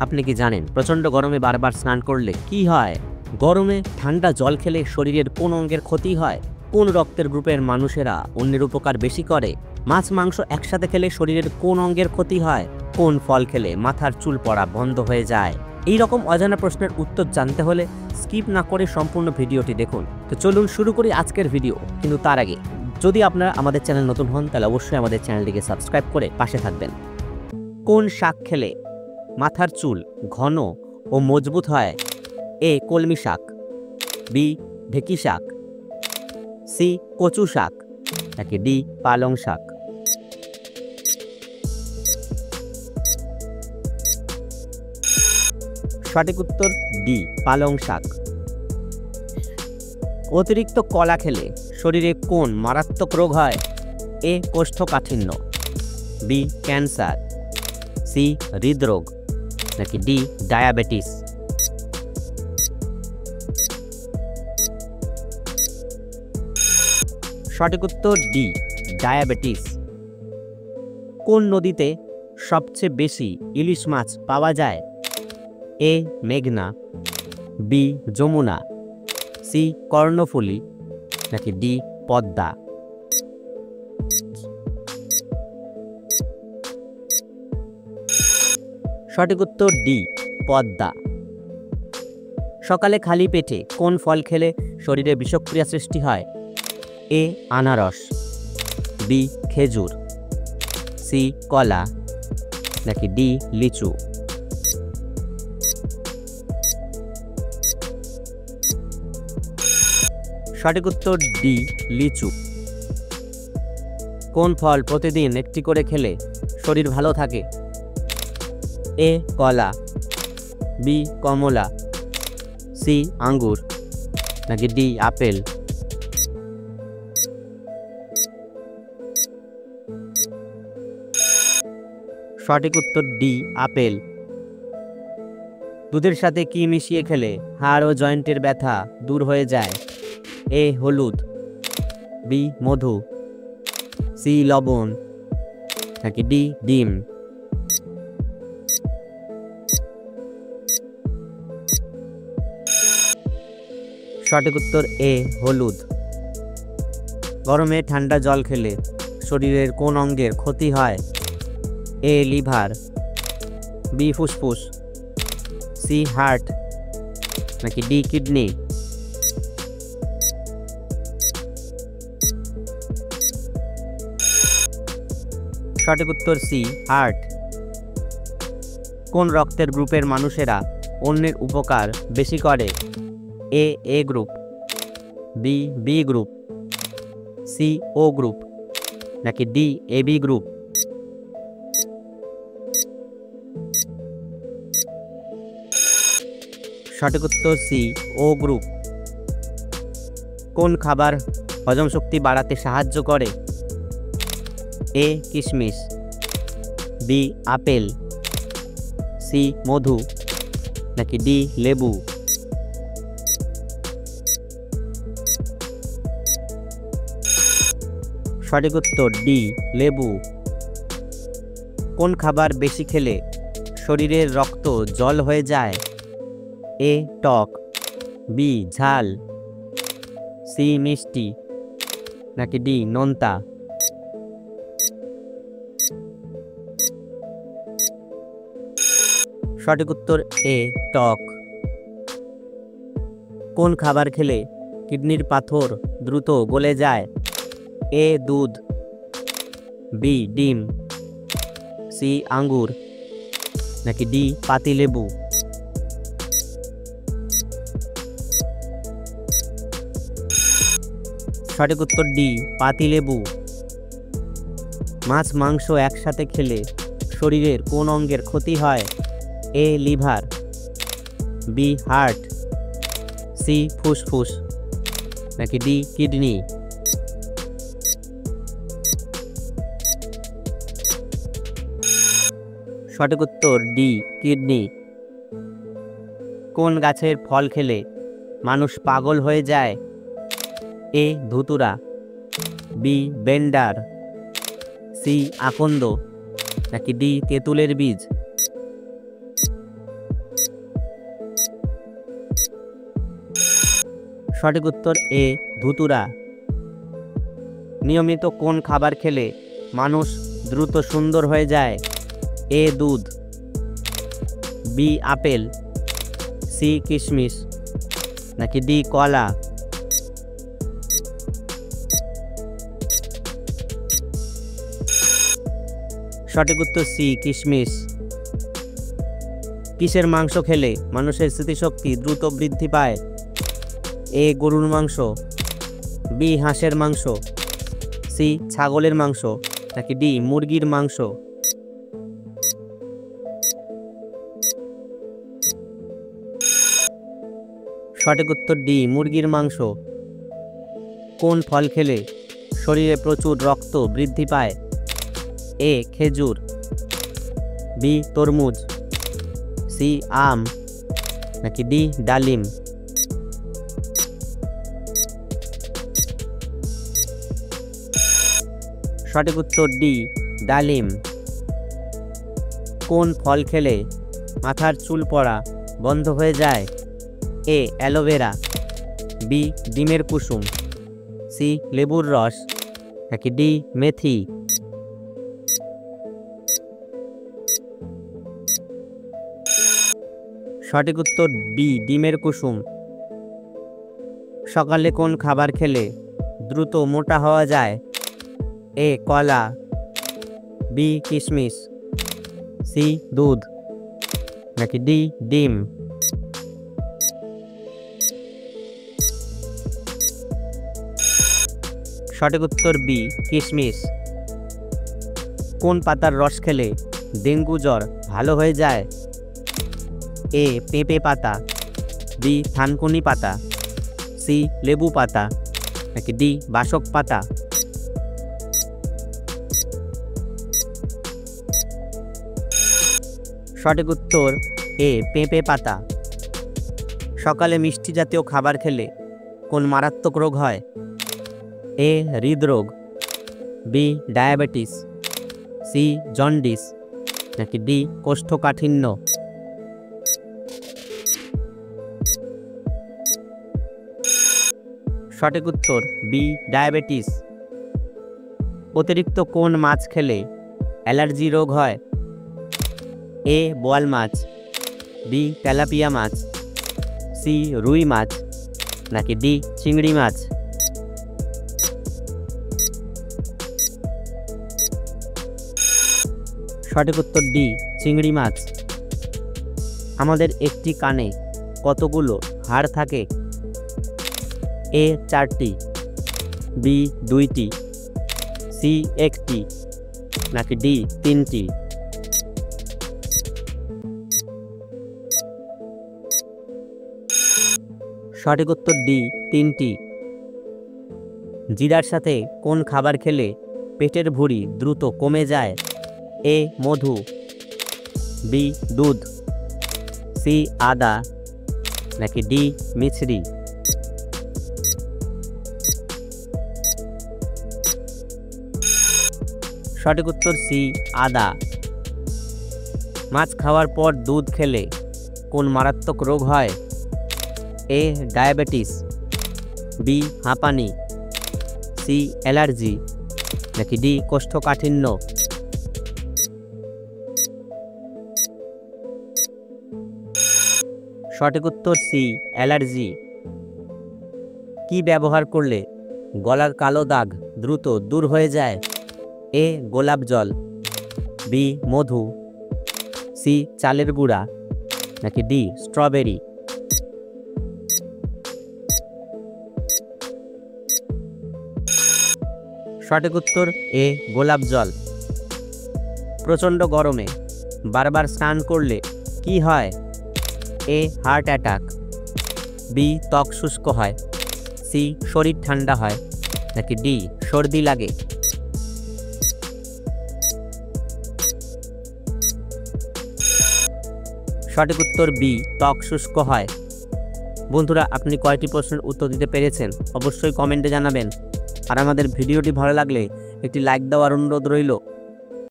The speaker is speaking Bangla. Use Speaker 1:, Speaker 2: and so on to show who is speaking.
Speaker 1: আপনি কি জানেন প্রচণ্ড গরমে বারবার স্নান করলে কি হয়? গরমে ঠান্ডা জল খেলে শরীরের কোন অঙ্গের ক্ষতি হয়? কোন রক্তের গ্রুপের মানুষেরা অন্যের উপকার বেশি করে? মাছ মাংস একসাথে খেলে শরীরের কোন অঙ্গের ক্ষতি হয়? কোন ফল খেলে মাথার চুল পড়া বন্ধ হয়ে যায়? এই রকম অজানা প্রশ্নের উত্তর জানতে হলে স্কিপ না করে সম্পূর্ণ ভিডিওটি দেখুন। তো চলুন শুরু করি আজকের ভিডিও। কিন্তু তার আগে যদি আপনারা আমাদের চ্যানেল নতুন হন তাহলে অবশ্যই আমাদের চ্যানেলটিকে সাবস্ক্রাইব করে পাশে থাকবেন। কোন শাক খেলে মাথার চুল ঘন ও মজবুত হয়? এ কলমি শাক, বি ঢেঁকি শাক, সি কচু শাক, নাকি ডি পালং শাক? সঠিক উত্তর ডি পালং শাক। অতিরিক্ত কলা খেলে শরীরে কোন মারাত্মক রোগ হয়? এ কোষ্ঠকাঠিন্য, বি ক্যান্সার, সি হৃদরোগ, নাকি ডি ডায়াবেটিস? সঠিক উত্তর ডি ডায়াবেটিস। কোন নদীতে সবচেয়ে বেশি ইলিশ মাছ পাওয়া যায়? এ মেঘনা, বি যমুনা, সি কর্ণফুলী, নাকি ডি পদ্মা? সঠিক উত্তর ডি পদ্মা। সকালে খালি পেটে কোন ফল খেলে শরীরে বিষক্রিয়া সৃষ্টি হয়? এ আনারস, বি খেজুর, সি কলা, নাকি ডি লিচু? সঠিক উত্তর ডি লিচু। কোন ফল প্রতিদিন একটি করে খেলে শরীর ভালো থাকে? এ কলা, বি কমলা, সি আঙ্গুর, নাকি ডি আপেল? সঠিক উত্তর ডি আপেল। দুধের সাথে কি মিশিয়ে খেলে হাড় ও জয়েন্টের ব্যথা দূর হয়ে যায়? এ হলুদ, বি মধু, সি লবণ, নাকি ডি ডিম? সঠিক উত্তর এ হলুদ। গরমে ঠান্ডা জল খেলে শরীরের কোন অঙ্গের ক্ষতি হয়? এ লিভার, বি ফুসফুস, সি হার্ট, নাকি ডি কিডনি? সঠিক উত্তর সি হার্ট। কোন রক্তের গ্রুপের মানুষেরা অন্যের উপকার বেশি করে? A group, B B group, C O group, নাকি ডি এবি গ্রুপ? সঠিক উত্তর সি ও গ্রুপ। কোন খাবার হজম শক্তি বাড়াতে সাহায্য করে? এ কিশমিশ, বি আপেল, সি মধু, নাকি ডি লেবু? সঠিক উত্তর ডি লেবু। কোন খাবার বেশি খেলে শরীরের রক্ত জল হয়ে যায়? এ টক, বি ঝাল, সি মিষ্টি, নাকি ডি নোনতা? সঠিক উত্তর এ টক। কোন খাবার খেলে কিডনির পাথর দ্রুত গলে যায়? এ দুধ, বি ডিম, সি আঙ্গুর, নাকি ডি পাতিলেবু? সঠিক উত্তর ডি পাতিলেবু। মাছ মাংস একসাথে খেলে শরীরের কোন অঙ্গের ক্ষতি হয়? A liver, B heart, C ফুসফুস, নাকি ডি কিডনি? সঠিক উত্তর ডি কিডনি। কোন গাছের ফল খেলে মানুষ পাগল হয়ে যায়? এ ধুতুরা, বি বেন্ডার, সি আকন্দ, নাকি ডি তেঁতুলের বীজ? সঠিক উত্তর এ ধুতুরা। নিয়মিত কোন খাবার খেলে মানুষ দ্রুত সুন্দর হয়ে যায়? এ দুধ, বি আপেল, সি কিশমিশ, নাকি ডি কলা? সঠিক উত্তর সি কিশমিশ। কিসের মাংস খেলে মানুষের স্মৃতিশক্তি দ্রুত বৃদ্ধি পায়? এ গরুর মাংস, বি হাঁসের মাংস, সি ছাগলের মাংস, নাকি ডি মুরগির মাংস? সঠিক উত্তর ডি মুরগির মাংস। কোন ফল খেলে শরীরে প্রচুর রক্ত বৃদ্ধি পায়? এ খেজুর, বি তরমুজ, সি আম, নাকি ডি ডালিম? সঠিক উত্তর ডি ডালিম। কোন ফল খেলে মাথার চুল পড়া বন্ধ হয়ে যায়? এ অ্যালোভেরা, বি ডিমের কুসুম, সি লেবুর রস, নাকি ডি মেথি? সঠিক উত্তর বি ডিমের কুসুম। সকালে কোন খাবার খেলে দ্রুত মোটা হওয়া যায়? এ কলা, বি কিশমিশ, সি দুধ, নাকি ডি ডিম? সঠিক উত্তর বি কিশমিশ। কোন পাতার রস খেলে ডেঙ্গু জ্বর ভালো হয়ে যায়? এ পেঁপে পাতা, বি থানকুনি পাতা, সি লেবু পাতা, নাকি ডি বাসক পাতা? সঠিক উত্তর এ পেঁপে পাতা। সকালে মিষ্টি জাতীয় খাবার খেলে কোন মারাত্মক রোগ হয়? এ হৃদরোগ, বি ডায়াবেটিস, সি জন্ডিস, নাকি ডি কোষ্ঠকাঠিন্য? সঠিক উত্তর বি ডায়াবেটিস। অতিরিক্ত কোন মাছ খেলে অ্যালার্জি রোগ হয়? এ বোয়াল মাছ, বি তেলাপিয়া মাছ, সি রুই মাছ, নাকি ডি চিংড়ি মাছ? সঠিক উত্তর ডি চিংড়ি মাছ। আমাদের একটি কানে কতগুলো হাড় থাকে? এ 4টি, বি 2টি, সি 1টি, নাকি ডি 3টি? সঠিক উত্তর ডি 3টি। জিরার সাথে কোন খাবার খেলে পেটের ভুঁড়ি দ্রুত কমে যায়? এ মধু, বি দুধ, সি আদা, নাকি ডি মিছরি? সঠিক উত্তর সি আদা। মাছ খাওয়ার পর দুধ খেলে কোন মারাত্মক রোগ হয়? এ ডায়াবেটিস, বি হাঁপানি, সি অ্যালার্জি, নাকি ডি কোষ্ঠকাঠিন্য? সঠিক উত্তর সি অ্যালার্জি। কি ব্যবহার করলে গলার কালো দাগ দ্রুত দূর হয়ে যায়? এ গোলাপ জল, বি মধু, সি চালের গুঁড়া, নাকি ডি স্ট্রবেরি? সঠিক উত্তর এ গোলাপ জল। প্রচণ্ড গরমে বারবার স্নান করলে কি হয়? এ হার্ট অ্যাটাক, বি ত্বক শুষ্ক হয়, সি শরীর ঠান্ডা হয়, নাকি ডি সর্দি লাগে? সঠিক উত্তর বি ত্বক শুষ্ক হয়। বন্ধুরা, আপনি কয়টি প্রশ্নের উত্তর দিতে পেরেছেন অবশ্যই কমেন্টে জানাবেন। আর আমাদের ভিডিওটি ভালো লাগলে একটি লাইক দেওয়ার অনুরোধ রইল।